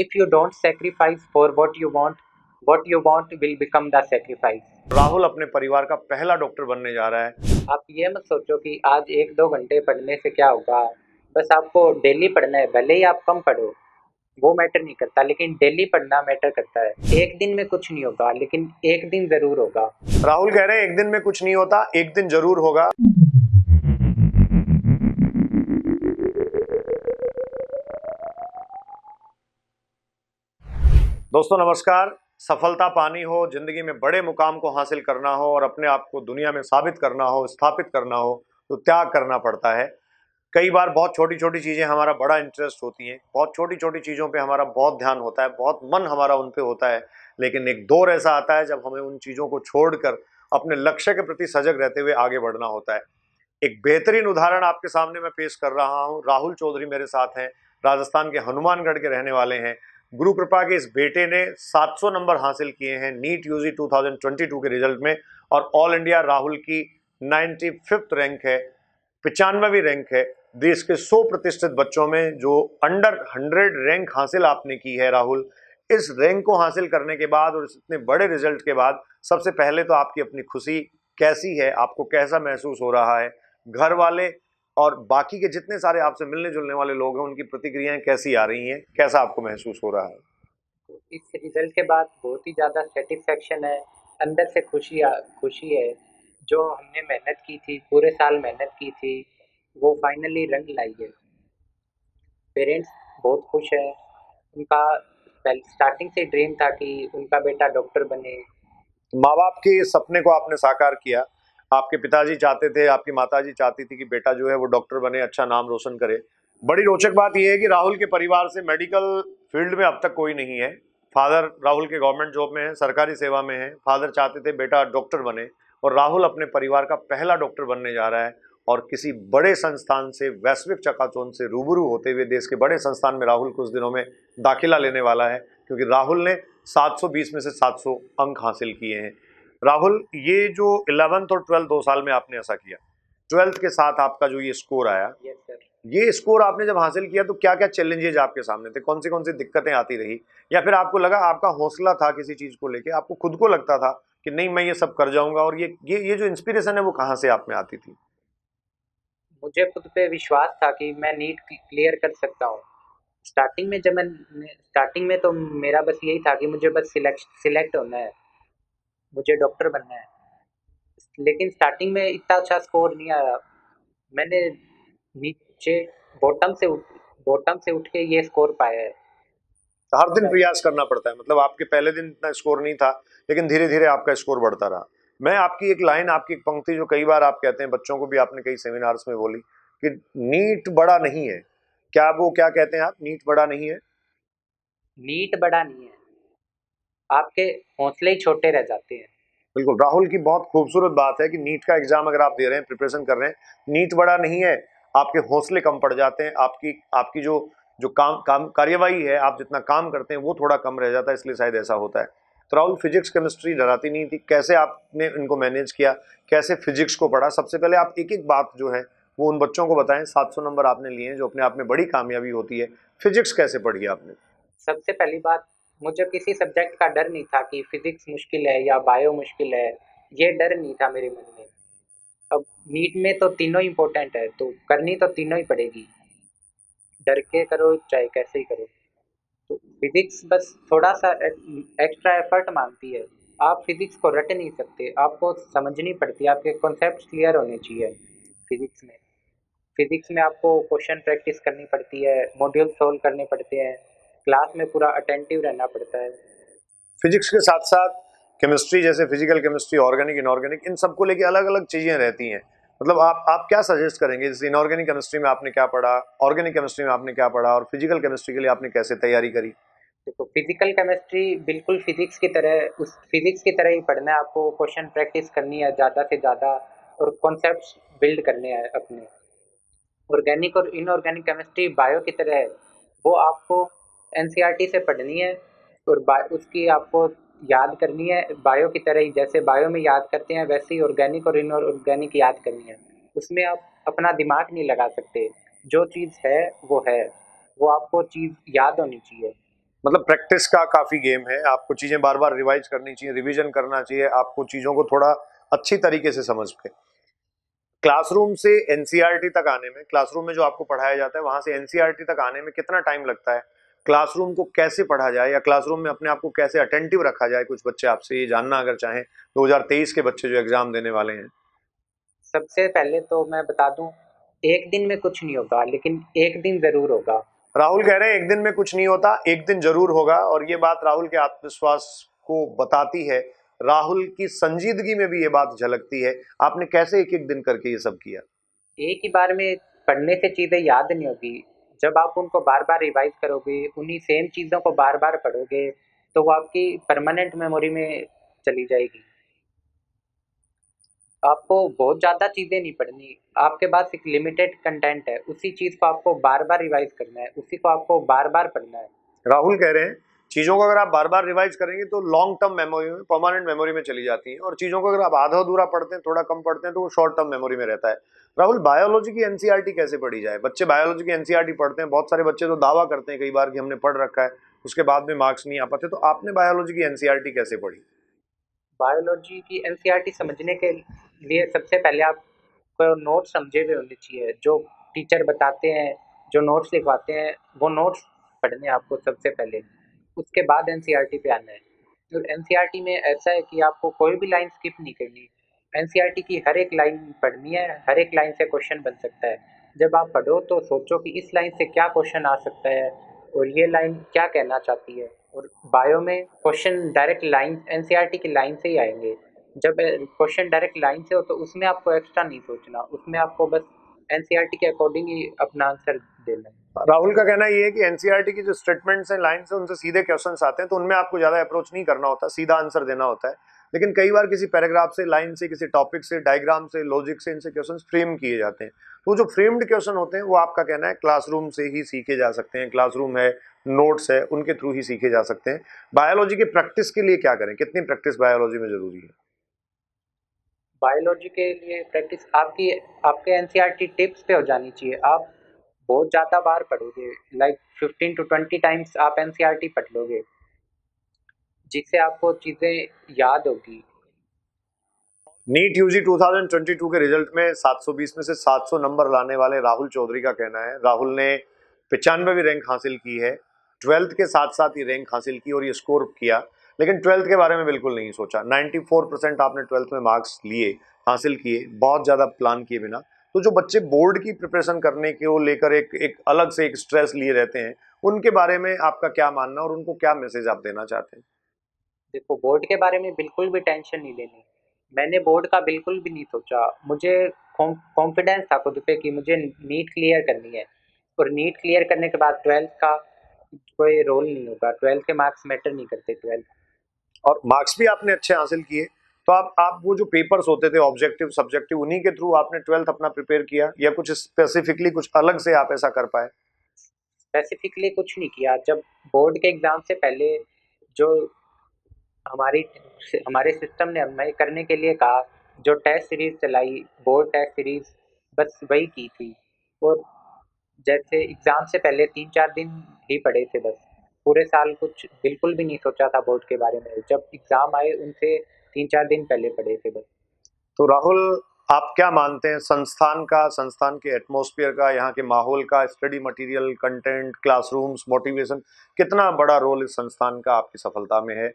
If you don't sacrifice for what you want will become the sacrifice. Rahul अपने परिवार का पहला डॉक्टर बनने जा रहा है। आप ये मत सोचो कि आज 1-2 घंटे पढ़ने से क्या होगा। बस आपको डेली पढ़ना है, भले ही आप कम पढ़ो, वो मैटर नहीं करता, लेकिन डेली पढ़ना मैटर करता है। एक दिन में कुछ नहीं होगा, लेकिन एक दिन ज़रूर होगा। राहुल कह रहे हैं एक दिन में कुछ नहीं होता, एक दिन जरूर होगा। दोस्तों नमस्कार। सफलता पानी हो, जिंदगी में बड़े मुकाम को हासिल करना हो और अपने आप को दुनिया में साबित करना हो, स्थापित करना हो, तो त्याग करना पड़ता है। कई बार बहुत छोटी छोटी चीजें हमारा बड़ा इंटरेस्ट होती हैं, बहुत छोटी छोटी चीजों पे हमारा बहुत ध्यान होता है, बहुत मन हमारा उन पे होता है, लेकिन एक दौर ऐसा आता है जब हमें उन चीजों को छोड़कर अपने लक्ष्य के प्रति सजग रहते हुए आगे बढ़ना होता है। एक बेहतरीन उदाहरण आपके सामने मैं पेश कर रहा हूं। राहुल चौधरी मेरे साथ हैं, राजस्थान के हनुमानगढ़ के रहने वाले हैं। गुरु कृपा के इस बेटे ने 700 नंबर हासिल किए हैं नीट यूजी 2022 के रिजल्ट में, और ऑल इंडिया राहुल की 95th रैंक है, 95वीं रैंक है। देश के 100 प्रतिष्ठित बच्चों में जो अंडर 100 रैंक हासिल आपने की है राहुल। इस रैंक को हासिल करने के बाद और इतने बड़े रिजल्ट के बाद सबसे पहले तो आपकी अपनी खुशी कैसी है, आपको कैसा महसूस हो रहा है, घर वाले और बाकी के जितने सारे आपसे मिलने जुलने वाले लोग हैं उनकी प्रतिक्रियाएं कैसी आ रही हैं, कैसा आपको महसूस हो रहा है? इस रिजल्ट के बाद बहुत ही ज़्यादा सेटिस्फेक्शन है, अंदर से खुशी है। जो हमने मेहनत की थी, पूरे साल मेहनत की थी, वो फाइनली रंग लाई है। पेरेंट्स बहुत खुश हैं। उनका स्टार्टिंग से ड्रीम था कि उनका बेटा डॉक्टर बने। माँ बाप के सपने को आपने साकार किया। आपके पिताजी चाहते थे, आपकी माताजी चाहती थी कि बेटा जो है वो डॉक्टर बने, अच्छा नाम रोशन करे। बड़ी रोचक बात यह है कि राहुल के परिवार से मेडिकल फील्ड में अब तक कोई नहीं है। फादर राहुल के गवर्नमेंट जॉब में है, सरकारी सेवा में है। फादर चाहते थे बेटा डॉक्टर बने, और राहुल अपने परिवार का पहला डॉक्टर बनने जा रहा है। और किसी बड़े संस्थान से, वैश्विक चकाचौंध से रूबरू होते हुए देश के बड़े संस्थान में राहुल कुछ दिनों में दाखिला लेने वाला है, क्योंकि राहुल ने 720 में से 700 अंक हासिल किए हैं। राहुल, ये जो 11th और 12th 2 साल में आपने ऐसा किया, 12th के साथ आपका जो ये स्कोर आया, यस सर। ये स्कोर आपने जब हासिल किया तो क्या क्या चैलेंजेज आपके सामने थे, कौन सी दिक्कतें आती रही, या फिर आपको लगा, आपका हौसला था किसी चीज को लेके, आपको खुद को लगता था कि नहीं मैं ये सब कर जाऊंगा, और ये जो इंस्पिरेशन है वो कहाँ से आप में आती थी? मुझे खुद पे विश्वास था कि मैं नीट क्लियर कर सकता हूँ। स्टार्टिंग में तो मेरा बस यही था कि मुझे बस सिलेक्ट होना है, मुझे डॉक्टर बनना है। लेकिन स्टार्टिंग में इतना अच्छा स्कोर नहीं आया। मैंने नीचे बॉटम से उठ के ये स्कोर पाया है। हर दिन प्रयास करना पड़ता है, मतलब आपके पहले दिन इतना स्कोर नहीं था, लेकिन धीरे धीरे आपका स्कोर बढ़ता रहा। मैं आपकी एक लाइन, आपकी एक पंक्ति जो कई बार आप कहते हैं, बच्चों को भी आपने कई सेमिनार्स में बोली कि नीट बड़ा नहीं है। क्या वो क्या कहते हैं आप, नीट बड़ा नहीं है? नीट बड़ा नहीं है, आपके हौसले ही छोटे रह जाते हैं। बिल्कुल, राहुल की बहुत खूबसूरत बात है कि नीट का एग्जाम अगर आप दे रहे हैं, प्रिपरेशन कर रहे हैं, नीट बड़ा नहीं है, आपके हौसले कम पड़ जाते हैं, आपकी आपकी जो जो काम कार्यवाही है, आप जितना काम करते हैं वो थोड़ा कम रह जाता है, इसलिए शायद ऐसा होता है। तो राहुल, फिजिक्स केमिस्ट्री डराती नहीं थी, कैसे आपने इनको मैनेज किया, कैसे फिजिक्स को पढ़ा? सबसे पहले आप एक एक बात जो है वो उन बच्चों को बताएं। 700 नंबर आपने लिए हैं, जो अपने आप में बड़ी कामयाबी होती है। फिजिक्स कैसे पढ़ी आपने? सबसे पहली बात, मुझे किसी सब्जेक्ट का डर नहीं था कि फिजिक्स मुश्किल है या बायो मुश्किल है, ये डर नहीं था मेरे मन में। अब नीट में तो तीनों इम्पोर्टेंट है, तो करनी तो तीनों ही पड़ेगी, डर के करो चाहे कैसे ही करो। तो फिजिक्स बस थोड़ा सा एक्स्ट्रा एफर्ट मांगती है। आप फिजिक्स को रट नहीं सकते, आपको समझनी पड़ती है, आपके कॉन्सेप्ट क्लियर होने चाहिए फिजिक्स में। फिजिक्स में आपको क्वेश्चन प्रैक्टिस करनी पड़ती है, मॉड्यूल सोल्व करने पड़ते हैं, क्लास में पूरा अटेंटिव रहना पड़ता है। फिजिक्स के साथ साथ केमिस्ट्री, जैसे फिजिकल केमिस्ट्री, ऑर्गेनिक, इनऑर्गेनिक, इन सबको लेके अलग अलग चीजें रहती हैं। मतलब आप क्या सजेस्ट करेंगे, जैसे इनऑर्गेनिक केमिस्ट्री में आपने क्या पढ़ा, ऑर्गेनिक केमिस्ट्री में आपने क्या पढ़ा, और फिजिकल केमिस्ट्री के लिए आपने कैसे तैयारी करी? देखो, फिजिकल केमिस्ट्री बिल्कुल फिजिक्स की तरह ही पढ़ना है आपको, क्वेश्चन प्रैक्टिस करनी है ज़्यादा से ज़्यादा, और कॉन्सेप्ट्स बिल्ड करने हैं अपने। ऑर्गेनिक और इनऑर्गेनिक केमिस्ट्री बायो की तरह है, वो आपको एनसीईआरटी से पढ़नी है, और उसकी आपको याद करनी है बायो की तरह ही। जैसे बायो में याद करते हैं वैसे ही ऑर्गेनिक और इनऑर्गेनिक याद करनी है। उसमें आप अपना दिमाग नहीं लगा सकते, जो चीज़ है वो है, वो आपको चीज़ याद होनी चाहिए। मतलब प्रैक्टिस का काफी गेम है, आपको चीजें बार बार रिवाइज करनी चाहिए, रिवीजन करना चाहिए, आपको चीजों को थोड़ा अच्छी तरीके से समझ के। क्लासरूम से एनसीईआरटी तक आने में, क्लासरूम में जो आपको पढ़ाया जाता है वहां से एनसीईआरटी तक आने में कितना टाइम लगता है? क्लासरूम को कैसे पढ़ा जाए या क्लासरूम में अपने आप को कैसे अटेंटिव रखा जाए? कुछ बच्चे आपसे ये जानना अगर चाहें, 2023 के बच्चे जो एग्जाम देने वाले हैं। सबसे पहले तो मैं बता दूं, एक दिन में कुछ नहीं होगा, लेकिन एक दिन जरूर होगा। राहुल कह रहे हैं एक दिन में कुछ नहीं होता, एक दिन जरूर होगा, और ये बात राहुल के आत्मविश्वास को बताती है। राहुल की संजीदगी में भी ये बात झलकती है। आपने कैसे एक एक दिन करके ये सब किया? एक ही बार में पढ़ने से चीज़ें याद नहीं होगी। जब आप उनको बार बार रिवाइज करोगे, उन्हीं सेम चीज़ों को बार बार पढ़ोगे, तो वो आपकी परमानेंट मेमोरी में चली जाएगी। आपको बहुत ज़्यादा चीज़ें नहीं पढ़नी, आपके पास एक लिमिटेड कंटेंट है, उसी चीज़ को आपको बार बार रिवाइज करना है, उसी को आपको बार बार पढ़ना है। राहुल कह रहे हैं चीजों को अगर आप बार बार रिवाइज करेंगे तो लॉन्ग टर्म मेमोरी में, परमानेंट मेमोरी में चली जाती हैं, और चीजों को अगर आप आधा अधूरा पढ़ते हैं, थोड़ा कम पढ़ते हैं, तो वो शॉर्ट टर्म मेमोरी में रहता है। राहुल, बायोलॉजी की एनसीईआरटी कैसे पढ़ी जाए? बच्चे बायोलॉजी की एनसीईआरटी पढ़ते हैं, बहुत सारे बच्चे तो दावा करते हैं कई बार कि हमने पढ़ रखा है, उसके बाद में मार्क्स नहीं आ पाते। तो आपने बायोलॉजी की एनसीईआरटी कैसे पढ़ी? बायोलॉजी की एनसीईआरटी समझने के लिए सबसे पहले आपको नोट्स समझे हुए होने चाहिए। जो टीचर बताते हैं, जो नोट्स लिखवाते हैं, वो नोट्स पढ़ने हैं आपको सबसे पहले। उसके बाद एनसीईआरटी पे आना है। और एनसीईआरटी में ऐसा है कि आपको कोई भी लाइन स्किप नहीं करनी। एनसीईआरटी की हर एक लाइन पढ़नी है, हर एक लाइन से क्वेश्चन बन सकता है। जब आप पढ़ो तो सोचो कि इस लाइन से क्या क्वेश्चन आ सकता है और ये लाइन क्या कहना चाहती है। और बायो में क्वेश्चन डायरेक्ट लाइन एनसीईआरटी की लाइन से ही आएंगे। जब क्वेश्चन डायरेक्ट लाइन से हो तो उसमें आपको एक्स्ट्रा नहीं सोचना, उसमें आपको बस एनसीईआरटी के अकॉर्डिंग ही अपना आंसर देना है। राहुल का कहना ये है कि एनसीईआरटी की जो स्टेटमेंट्स हैं, लाइन्स हैं, उनसे सीधे क्वेश्चंस आते हैं, तो उनमें आपको ज्यादा अप्रोच नहीं करना होता, सीधा आंसर देना होता है। लेकिन कई बार किसी पैराग्राफ से, लाइन से, किसी टॉपिक से, डायग्राम से, लॉजिक से इनसे क्वेश्चंस फ्रेम किए जाते हैं। तो जो फ्रेम्ड क्वेश्चन होते हैं वो आपका कहना है क्लासरूम से ही सीखे जा सकते हैं, क्लासरूम है, नोट्स है, उनके थ्रू ही सीखे जा सकते हैं। बायोलॉजी की प्रैक्टिस के लिए क्या करें? कितनी प्रैक्टिस बायोलॉजी में जरूरी है? बायोलॉजी के लिए प्रैक्टिस आपकी आपके एनसीईआरटी टिप्स पे हो जानी चाहिए। आप बहुत ज़्यादा बार पढ़ोगे, लाइक 15 to 20 टाइम्स आप एनसीईआरटी पढ़ लोगे, जिससे आपको चीज़ें याद होगी। नीट यूजी 2022 के रिजल्ट में 720 में से 700 नंबर लाने वाले राहुल चौधरी का कहना है, राहुल ने 95वीं रैंक हासिल की है, ट्वेल्थ के साथ साथ ही रैंक हासिल की और ये स्कोर किया। लेकिन ट्वेल्थ के बारे में बिल्कुल नहीं सोचा। 94% आपने ट्वेल्थ में मार्क्स लिए, हासिल किए, बहुत ज़्यादा प्लान किए बिना। तो जो बच्चे बोर्ड की प्रिपरेशन करने को लेकर एक एक अलग से एक स्ट्रेस लिए रहते हैं, उनके बारे में आपका क्या मानना और उनको क्या मैसेज आप देना चाहते हैं? देखो, बोर्ड के बारे में बिल्कुल भी टेंशन नहीं लेनी। मैंने बोर्ड का बिल्कुल भी नहीं सोचा। मुझे कॉन्फिडेंस था खुद पे कि मुझे नीट क्लियर करनी है, और नीट क्लियर करने के बाद ट्वेल्थ का कोई रोल नहीं होगा। ट्वेल्थ के मार्क्स मैटर नहीं करते। ट्वेल्थ और मार्क्स भी आपने अच्छे हासिल किए। तो आप वो जो पेपर्स होते थे ऑब्जेक्टिव सब्जेक्टिव, उन्हीं के थ्रू आपने ट्वेल्थ अपना प्रिपेयर किया या कुछ स्पेसिफिकली कुछ अलग से आप ऐसा कर पाए? स्पेसिफिकली कुछ नहीं किया। जब बोर्ड के एग्ज़ाम से पहले जो हमारी हमारे सिस्टम ने हमें करने के लिए कहा, जो टेस्ट सीरीज़ चलाई, बोर्ड टेस्ट सीरीज़, बस वही की थी। और जैसे एग्ज़ाम से पहले 3-4 दिन ही पढ़े थे बस। पूरे साल कुछ बिल्कुल भी नहीं सोचा था बोर्ड के बारे में। जब एग्ज़ाम आए उनसे 3-4 दिन पहले पढ़े थे बस। तो राहुल, आप क्या मानते हैं संस्थान का, संस्थान के एटमॉस्फेयर का, यहाँ के माहौल का, study material, content, classrooms, motivation, कितना बड़ा रोल इस संस्थान का आपकी सफलता में है?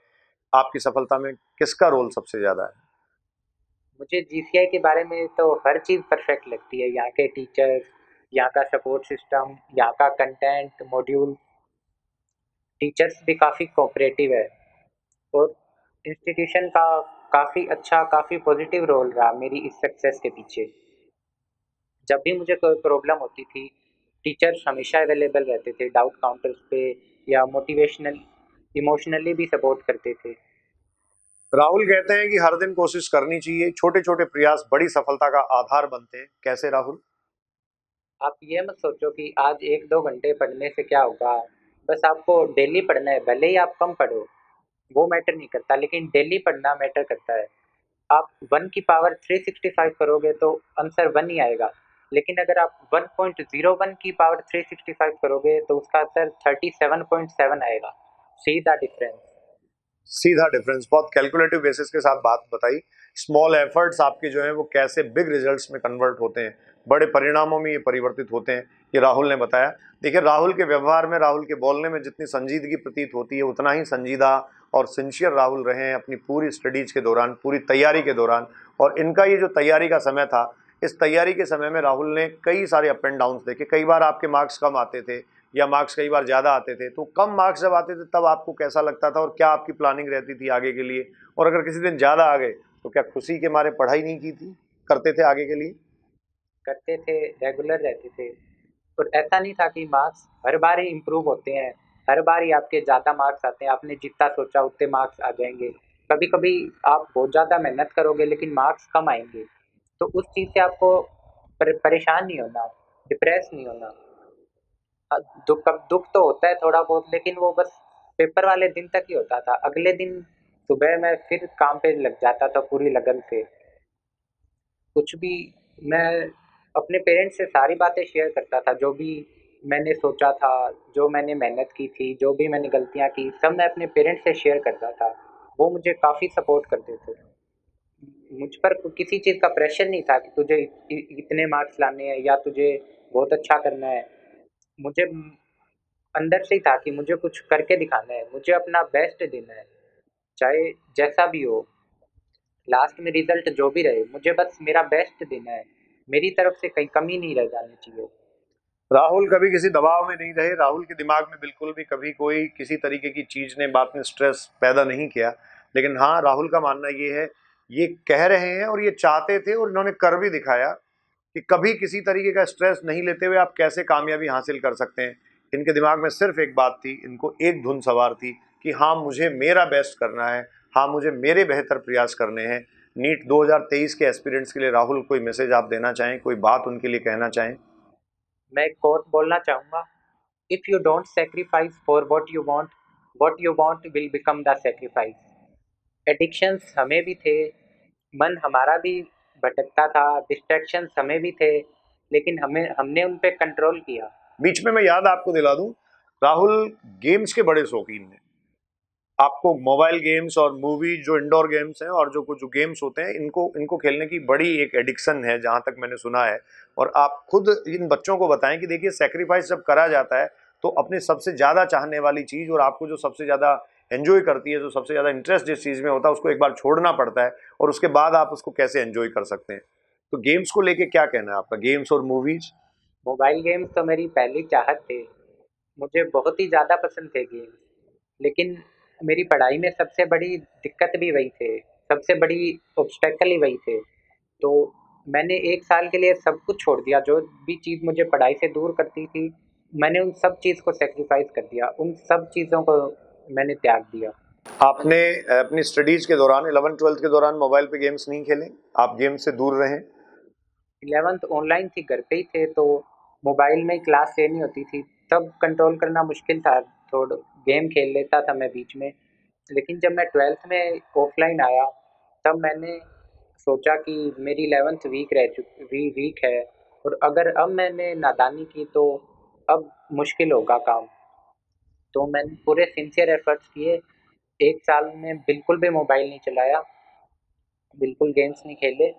आपकी सफलता में किसका रोल सबसे ज्यादा है? मुझे जीसीआई के बारे में तो हर चीज़ परफेक्ट लगती है। यहाँ के टीचर्स, यहाँ का सपोर्ट सिस्टम, यहाँ का कंटेंट, मॉड्यूल, टीचर्स भी काफ़ी कोऑपरेटिव है। और इंस्टीट्यूशन का काफ़ी अच्छा, काफ़ी पॉजिटिव रोल रहा मेरी इस सक्सेस के पीछे। जब भी मुझे कोई प्रॉब्लम होती थी, टीचर्स हमेशा अवेलेबल रहते थे डाउट काउंटर्स पे, या मोटिवेशनल इमोशनली भी सपोर्ट करते थे। राहुल कहते हैं कि हर दिन कोशिश करनी चाहिए, छोटे छोटे प्रयास बड़ी सफलता का आधार बनते हैं। कैसे राहुल? आप ये मत सोचो कि आज 1-2 घंटे पढ़ने से क्या होगा। बस आपको डेली पढ़ना है, भले ही आप कम पढ़ो, वो मैटर नहीं करता, लेकिन डेली पढ़ना मैटर करता है। आप 1 की पावर 365 करोगे तो आंसर 1 ही आएगा। लेकिन अगर आप 1.01 की पावर 365 करोगे तो उसका आंसर 37.7 आएगा। सीधा डिफरेंस। सीधा डिफरेंस, बहुत कैलकुलेटिव बेसिस के साथ बात बताई। स्मॉल एफर्ट्स आपके जो हैं वो कैसे बिग रिजल्ट्स में कन्वर्ट होते हैं, बड़े परिणामों में ये परिवर्तित होते हैं, ये राहुल ने बताया। देखिए, राहुल के व्यवहार में, राहुल के बोलने में जितनी संजीदगी प्रतीत होती है, उतना ही संजीदा और सिंसियर राहुल रहे हैं अपनी पूरी स्टडीज के दौरान, पूरी तैयारी के दौरान। और इनका ये जो तैयारी का समय था, इस तैयारी के समय में राहुल ने कई सारे अप एंड डाउन्स देखे। कई बार आपके मार्क्स कम आते थे या मार्क्स कई बार ज़्यादा आते थे, तो कम मार्क्स जब आते थे तब आपको कैसा लगता था और क्या आपकी प्लानिंग रहती थी आगे के लिए? और अगर किसी दिन ज़्यादा आ गए तो क्या खुशी के मारे पढ़ाई नहीं की थी, करते थे आगे के लिए? करते थे, रेगुलर रहते थे। और ऐसा नहीं था कि मार्क्स हर बार ही इम्प्रूव होते हैं, हर बार ही आपके ज़्यादा मार्क्स आते हैं, आपने जितना सोचा उतने मार्क्स आ जाएंगे। कभी कभी आप बहुत ज़्यादा मेहनत करोगे लेकिन मार्क्स कम आएंगे, तो उस चीज़ से आपको परेशान नहीं होना, डिप्रेस नहीं होना। दुख तो होता है थोड़ा बहुत, लेकिन वो बस पेपर वाले दिन तक ही होता था। अगले दिन सुबह मैं फिर काम पे लग जाता था पूरी लगन से। कुछ भी, मैं अपने पेरेंट्स से सारी बातें शेयर करता था, जो भी मैंने सोचा था, जो मैंने मेहनत की थी, जो भी मैंने गलतियाँ की, सब मैं अपने पेरेंट्स से शेयर करता था। वो मुझे काफ़ी सपोर्ट करते थे। मुझ पर किसी चीज़ का प्रेशर नहीं था कि तुझे इतने मार्क्स लाने हैं या तुझे बहुत अच्छा करना है। मुझे अंदर से ही था कि मुझे कुछ करके दिखाना है, मुझे अपना बेस्ट देना है, चाहे जैसा भी हो। लास्ट में रिजल्ट जो भी रहे, मुझे बस मेरा बेस्ट देना है, मेरी तरफ से कहीं कमी नहीं रह जानी चाहिए। राहुल कभी किसी दबाव में नहीं रहे, राहुल के दिमाग में बिल्कुल भी कभी कोई किसी तरीके की चीज ने, बात ने स्ट्रेस पैदा नहीं किया। लेकिन हाँ, राहुल का मानना ये है, ये कह रहे हैं और ये चाहते थे और इन्होंने कर भी दिखाया कि कभी किसी तरीके का स्ट्रेस नहीं लेते हुए आप कैसे कामयाबी हासिल कर सकते हैं। इनके दिमाग में सिर्फ एक बात थी, इनको एक धुन सवार थी कि हाँ, मुझे मेरा बेस्ट करना है, हाँ, मुझे मेरे बेहतर प्रयास करने हैं। नीट 2023 के एस्पिरेंट्स के लिए राहुल, कोई मैसेज आप देना चाहें, कोई बात उनके लिए कहना चाहें? मैं एक कोट बोलना चाहूँगा, if you don't sacrifice for what you want will become the sacrifice. Addictions हमें भी थे, मन हमारा भी भटकता था, डिस्ट्रैक्शंस हमें भी थे, लेकिन हमने उन पे कंट्रोल किया। बीच में मैं याद आपको दिला दूं, राहुल गेम्स के बड़े शौकीन हैं। आपको मोबाइल गेम्स और मूवी, जो इंडोर गेम्स हैं और जो कुछ जो गेम्स होते हैं, इनको इनको खेलने की बड़ी एक एडिक्शन है, जहां तक मैंने सुना है। और आप खुद इन बच्चों को बताएं कि देखिए, सेक्रीफाइस जब करा जाता है तो अपनी सबसे ज्यादा चाहने वाली चीज और आपको जो सबसे ज्यादा एंजॉय करती है, जो सबसे ज्यादा इंटरेस्ट जिस चीज में होता है, उसको एक बार छोड़ना पड़ता है और उसके बाद आप उसको कैसे एंजॉय कर सकते हैं। तो गेम्स को लेके क्या कहना है आपका, गेम्स और मूवीज? मोबाइल गेम्स तो मेरी पहली चाहत थे, मुझे बहुत ही ज़्यादा पसंद थे गेम्स। लेकिन मेरी पढ़ाई में सबसे बड़ी दिक्कत भी वही थे, सबसे बड़ी ऑब्स्टेकल ही वही थे। तो मैंने 1 साल के लिए सब कुछ छोड़ दिया, जो भी चीज़ मुझे पढ़ाई से दूर करती थी, मैंने उन सब चीज़ को सैक्रिफ़ाइस कर दिया, उन सब चीज़ों को मैंने त्याग दिया। आपने अपनी स्टडीज के दौरान, 11th-12th के दौरान मोबाइल पे गेम्स नहीं खेले? आप गेम से दूर रहें? 11th ऑनलाइन थी, घर पे ही थे, तो मोबाइल में ही क्लास लेनी होती थी, तब कंट्रोल करना मुश्किल था। थोड़ा गेम खेल लेता था मैं बीच में, लेकिन जब मैं 12th में ऑफलाइन आया, तब मैंने सोचा कि मेरी 11th वीक है, और अगर अब मैंने नादानी की तो अब मुश्किल होगा काम। तो मैंने पूरे सिंसियर एफर्ट्स किए, 1 साल में बिल्कुल भी मोबाइल नहीं चलाया, बिल्कुल गेम्स नहीं खेले,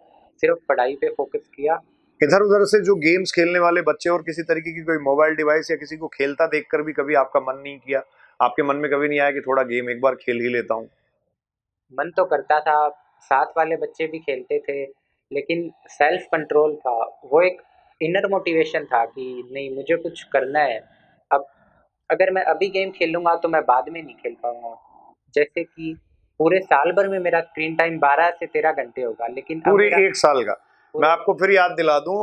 सिर्फ पढ़ाई पे फोकस किया। इधर उधर से जो गेम्स खेलने वाले बच्चे और किसी तरीके की कोई मोबाइल डिवाइस या किसी को खेलता देखकर भी कभी आपका मन नहीं किया, आपके मन में कभी नहीं आया कि थोड़ा गेम एक बार खेल ही लेता हूँ? मन तो करता था, साथ वाले बच्चे भी खेलते थे, लेकिन सेल्फ कंट्रोल था, वो एक इनर मोटिवेशन था कि नहीं, मुझे कुछ करना है। अब अगर मैं अभी गेम खेलूंगा तो मैं बाद में नहीं खेल पाऊंगा। जैसे कि पूरे साल भर में मेरा स्क्रीन टाइम 12 से 13 घंटे होगा, लेकिन अब पूरे मेरा 1 साल का? मैं पूरे आपको फिर याद दिला दूं,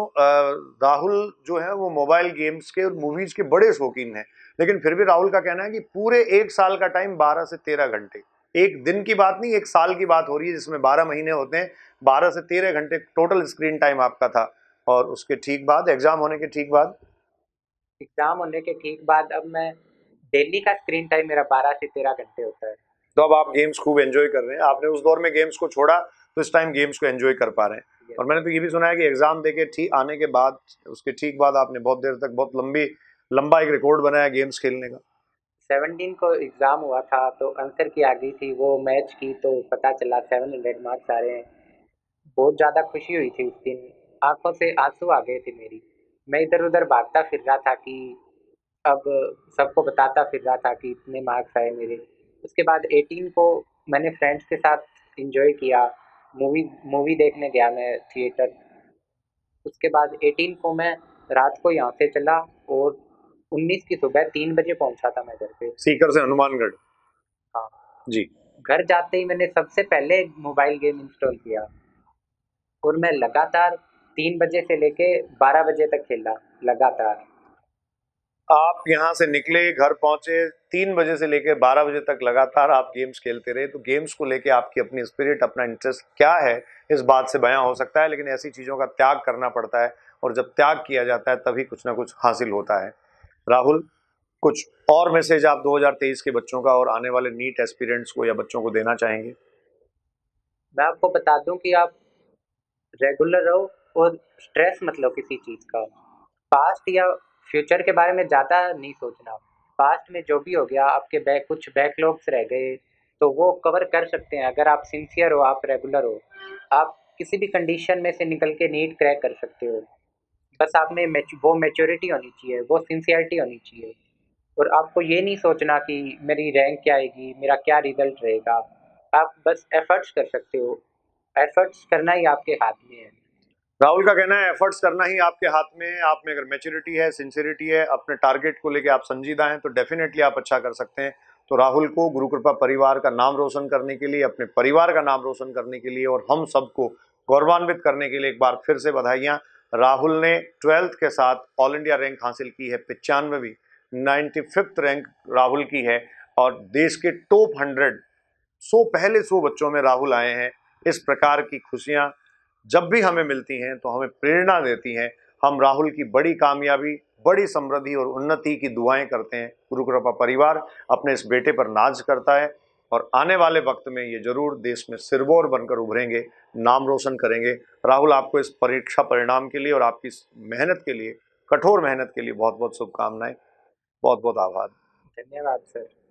राहुल जो है वो मोबाइल गेम्स के और मूवीज के बड़े शौकीन हैं। लेकिन फिर भी राहुल का कहना है कि पूरे 1 साल का टाइम 12 से 13 घंटे, एक दिन की बात नहीं, 1 साल की बात हो रही है जिसमें 12 महीने होते हैं, 12 से 13 घंटे टोटल स्क्रीन टाइम आपका था। और उसके ठीक बाद, एग्जाम होने के ठीक बाद? एग्जाम होने के ठीक बाद अब मैं डेली का स्क्रीन टाइम मेरा 12 से 13 घंटे होता है। तो अब आप गेम्स खूब एंजॉय कर रहे हैं। आपने उस दौर में गेम्स को छोड़ा तो इस टाइम गेम्स को एंजॉय कर पा रहे हैं। Yes, और मैंने तो ये भी सुना है कि एग्जाम देके ठीक आने के बाद, उसके ठीक बाद आपने बहुत देर तक, बहुत लंबी लंबा एक रिकॉर्ड बनाया गेम्स खेलने का। 17 को एग्ज़ाम हुआ था तो आंसर की आ गई थी, वो मैच की तो पता चला 700 मार्क्स आ रहे हैं। बहुत ज़्यादा खुशी हुई थी उस दिन, आंखों से आंसू आ गए थे मेरी। मैं इधर उधर भागता फिर रहा था कि अब सबको बताता फिर रहा था कि इतने मार्क्स आए मेरे। उसके बाद 18 को मैंने फ्रेंड्स के साथ इंजॉय किया, मूवी मूवी देखने गया मैं थिएटर। उसके बाद 18 को मैं रात को यहाँ से चला और 19 की सुबह 3 बजे पहुंचा था मैं घर पे। सीकर से हनुमानगढ़। हाँ। जी। घर जाते ही मैंने सबसे पहले मोबाइल गेम इंस्टॉल किया और मैं लगातार 3 बजे से लेके 12 बजे तक खेला लगातार। आप यहाँ से निकले, घर पहुंचे, 3 बजे से लेकर 12 बजे तक लगातार आप गेम्स खेलते रहे। तो गेम्स को लेके आपकी अपनी स्पिरिट, अपना इंटरेस्ट क्या है, इस बात से बयां हो सकता है, लेकिन ऐसी चीजों का त्याग करना पड़ता है और जब त्याग किया जाता है तभी कुछ ना कुछ हासिल होता है। राहुल, कुछ और मैसेज आप 2023 के बच्चों का और आने वाले नीट एस्पिरेंट्स को या बच्चों को देना चाहेंगे? मैं आपको बता दूं कि आप रेगुलर रहो और स्ट्रेस मत लो किसी चीज़ का। पास्ट या फ्यूचर के बारे में ज़्यादा नहीं सोचना। पास्ट में जो भी हो गया, आपके कुछ बैकलॉग्स रह गए तो वो कवर कर सकते हैं अगर आप सिंसियर हो, आप रेगुलर हो। आप किसी भी कंडीशन में से निकल के नीट क्रैक कर सकते हो। बस आप में वो मैच्योरिटी होनी चाहिए, वो सिंसियरिटी होनी चाहिए। और आपको ये नहीं सोचना कि मेरी रैंक क्या आएगी, मेरा क्या रिजल्ट रहेगा। आप बस एफर्ट्स कर सकते हो, एफर्ट्स करना ही आपके हाथ में है। राहुल का कहना है एफर्ट्स करना ही आपके हाथ में है। आप में अगर मैच्योरिटी है, सिंसियरिटी है, अपने टारगेट को लेके आप संजीदा हैं, तो डेफिनेटली आप अच्छा कर सकते हैं। तो राहुल को गुरु कृपा परिवार का नाम रोशन करने के लिए, अपने परिवार का नाम रोशन करने के लिए और हम सबको गौरवान्वित करने के लिए एक बार फिर से बधाइयाँ। राहुल ने 12th के साथ ऑल इंडिया रैंक हासिल की है, 95वीं, 95th रैंक राहुल की है। और देश के टॉप 100 बच्चों में राहुल आए हैं। इस प्रकार की खुशियां जब भी हमें मिलती हैं तो हमें प्रेरणा देती हैं। हम राहुल की बड़ी कामयाबी, बड़ी समृद्धि और उन्नति की दुआएं करते हैं। गुरु कृपा परिवार अपने इस बेटे पर नाज करता है और आने वाले वक्त में ये जरूर देश में सिरमौर बनकर उभरेंगे, नाम रोशन करेंगे। राहुल, आपको इस परीक्षा परिणाम के लिए और आपकी इस मेहनत के लिए, कठोर मेहनत के लिए बहुत बहुत शुभकामनाएं। बहुत बहुत आभार। धन्यवाद सर।